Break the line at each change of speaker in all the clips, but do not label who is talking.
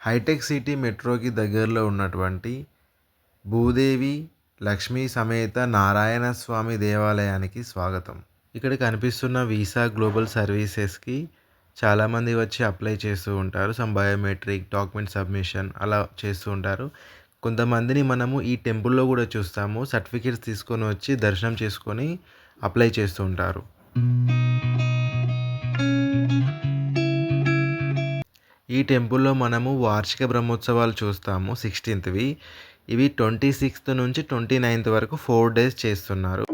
Hitech city మెట్రోకి దగ్గరలో ఉన్నటువంటి భూదేవి లక్ష్మీ సమేత నారాయణ స్వామి దేవాలయానికి స్వాగతం. ఇక్కడ కనిపిస్తున్న వీసా గ్లోబల్ సర్వీసెస్‌కి చాలామంది వచ్చి అప్లై చేస్తూ ఉంటారు. సమ్ బయోమెట్రిక్, డాక్యుమెంట్ సబ్మిషన్ అలా చేస్తూ ఉంటారు. కొంతమందిని మనము ఈ టెంపుల్‌లో కూడా చూస్తాము. సర్టిఫికేట్స్ తీసుకొని వచ్చి దర్శనం చేసుకొని అప్లై చేస్తూ ఉంటారు. ఈ టెంపుల్‌లో మనము వార్షిక బ్రహ్మోత్సవాలు చూస్తాము 16థ్‌వి. ఇవి 26థ్ నుంచి 29థ్ వరకు 4 డేస్ చేస్తున్నారు.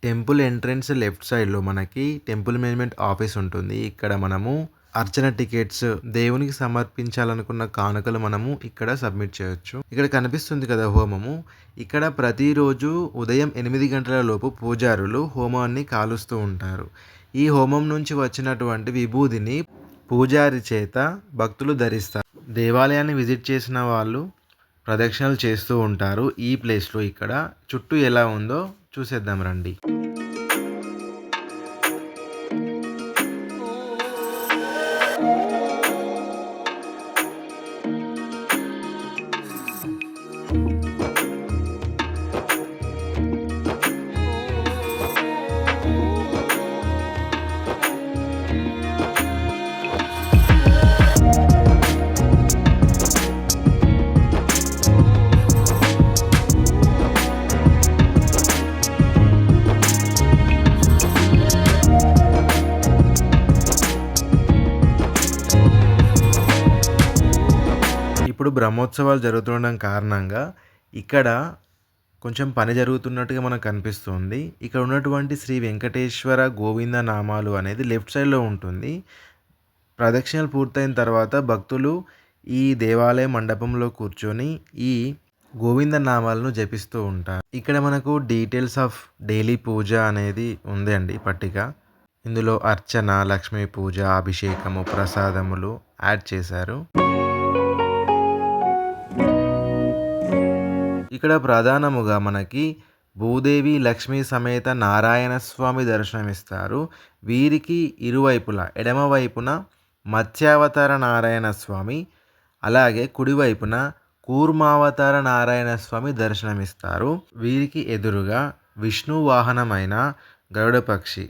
టెంపుల్ ఎంట్రన్స్ లెఫ్ట్ సైడ్‌లో మనకి టెంపుల్ మేనేజ్మెంట్ ఆఫీస్ ఉంటుంది. ఇక్కడ మనము అర్చన టికెట్స్, దేవునికి సమర్పించాలనుకున్న కానుకలు మనము ఇక్కడ సబ్మిట్ చేయొచ్చు. ఇక్కడ కనిపిస్తుంది కదా హోమము. ఇక్కడ ప్రతిరోజు ఉదయం 8 గంటల లోపు పూజారులు హోమాన్ని కాలుస్తూ ఉంటారు. ఈ హోమం నుంచి వచ్చినటువంటి విభూదిని పూజారి చేత భక్తులు ధరిస్తారు. దేవాలయాన్ని విజిట్ చేసిన వాళ్ళు ప్రదక్షిణలు చేస్తూ ఉంటారు. ఈ ప్లేస్‌లో ఇక్కడ చుట్టూ ఎలా ఉందో చూసేద్దాం రండి. ఇప్పుడు బ్రహ్మోత్సవాలు జరుగుతుండడం కారణంగా ఇక్కడ కొంచెం పని జరుగుతున్నట్టుగా మనకు కనిపిస్తుంది. ఇక్కడ ఉన్నటువంటి శ్రీ వెంకటేశ్వర గోవింద నామాలు అనేది లెఫ్ట్ సైడ్‌లో ఉంటుంది. ప్రదక్షిణలు పూర్తయిన తర్వాత భక్తులు ఈ దేవాలయ మండపంలో కూర్చొని ఈ గోవింద నామాలను జపిస్తూ ఉంటారు. ఇక్కడ మనకు డీటెయిల్స్ ఆఫ్ డైలీ పూజ అనేది ఉంది అండి పట్టిక. ఇందులో అర్చన, లక్ష్మీ పూజ, అభిషేకము, ప్రసాదములు యాడ్ చేశారు. ఇక్కడ ప్రధానముగా మనకి భూదేవి లక్ష్మీ సమేత నారాయణ స్వామి దర్శనమిస్తారు. వీరికి ఇరువైపులా ఎడమ వైపున మత్స్యావతార నారాయణ స్వామి, అలాగే కుడివైపున కూర్మావతార నారాయణ స్వామి దర్శనమిస్తారు. వీరికి ఎదురుగా విష్ణు వాహనమైన గరుడ పక్షి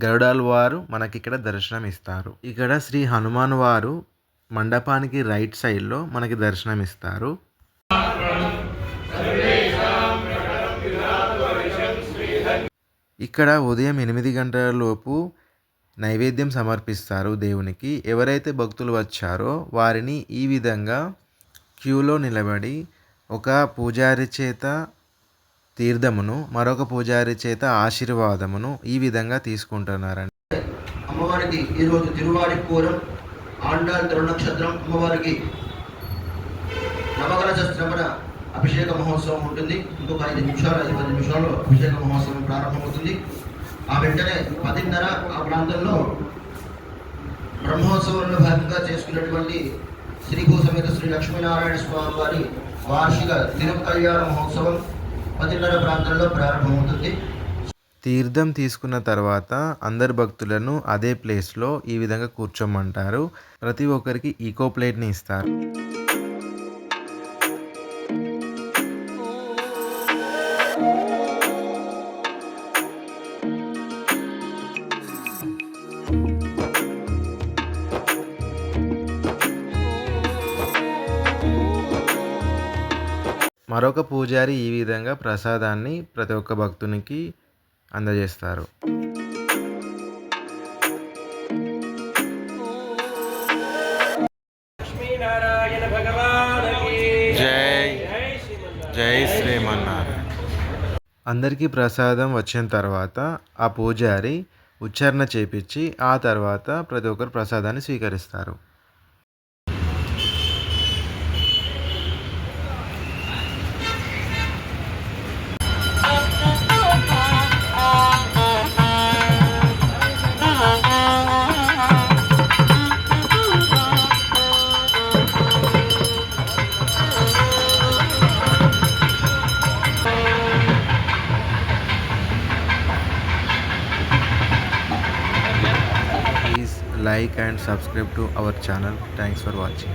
గరుడాల్వారు మనకి ఇక్కడ దర్శనమిస్తారు. ఇక్కడ శ్రీ హనుమాన్ వారు మండపానికి రైట్ సైడ్‌లో మనకి దర్శనమిస్తారు. ఇక్కడ ఉదయం 8 గంటల లోపు నైవేద్యం సమర్పిస్తారు దేవునికి. ఎవరైతే భక్తులు వచ్చారో వారిని ఈ విధంగా క్యూలో నిలబడి ఒక పూజారి చేత తీర్థమును, మరొక పూజారి చేత ఆశీర్వాదమును ఈ విధంగా తీసుకుంటున్నారండి.
అమ్మవారికి ఈరోజు తిరువాడి పూరం ఆండాల్ తిరునక్షత్రం. అమ్మవారికి నవగ్రహ శ్రవణ అభిషేక మహోత్సవం ఉంటుంది. ఇంకొక 10 నిమిషాల్లో అభిషేక మహోత్సవం ప్రారంభమవుతుంది. ఆ వెంటనే 10:30 ఆ ప్రాంతంలో బ్రహ్మోత్సవంలో భాగంగా చేసుకున్నటువంటి శ్రీభూ సమేత శ్రీ లక్ష్మీనారాయణ స్వామి వారి వార్షిక తిరుకల్యాణ మహోత్సవం 10:30 ప్రాంతంలో ప్రారంభమవుతుంది.
తీర్థం తీసుకున్న తర్వాత అందరు భక్తులను అదే ప్లేస్లో ఈ విధంగా కూర్చోమంటారు. ప్రతి ఒక్కరికి ఈకో ప్లేట్ని ఇస్తారు. మరొక పూజారి ఈ విధంగా ప్రసాదాన్ని ప్రతి ఒక్క భక్తునికి అందజేస్తారు. జై శ్రీమన్నారాయణ. అందరికీ ప్రసాదం వచ్చిన తర్వాత ఆ పూజారి ఉచ్చారణ చేపించి ఆ తర్వాత ప్రతి ఒక్కరు ప్రసాదాన్ని స్వీకరిస్తారు. like and subscribe to our channel. Thanks for watching.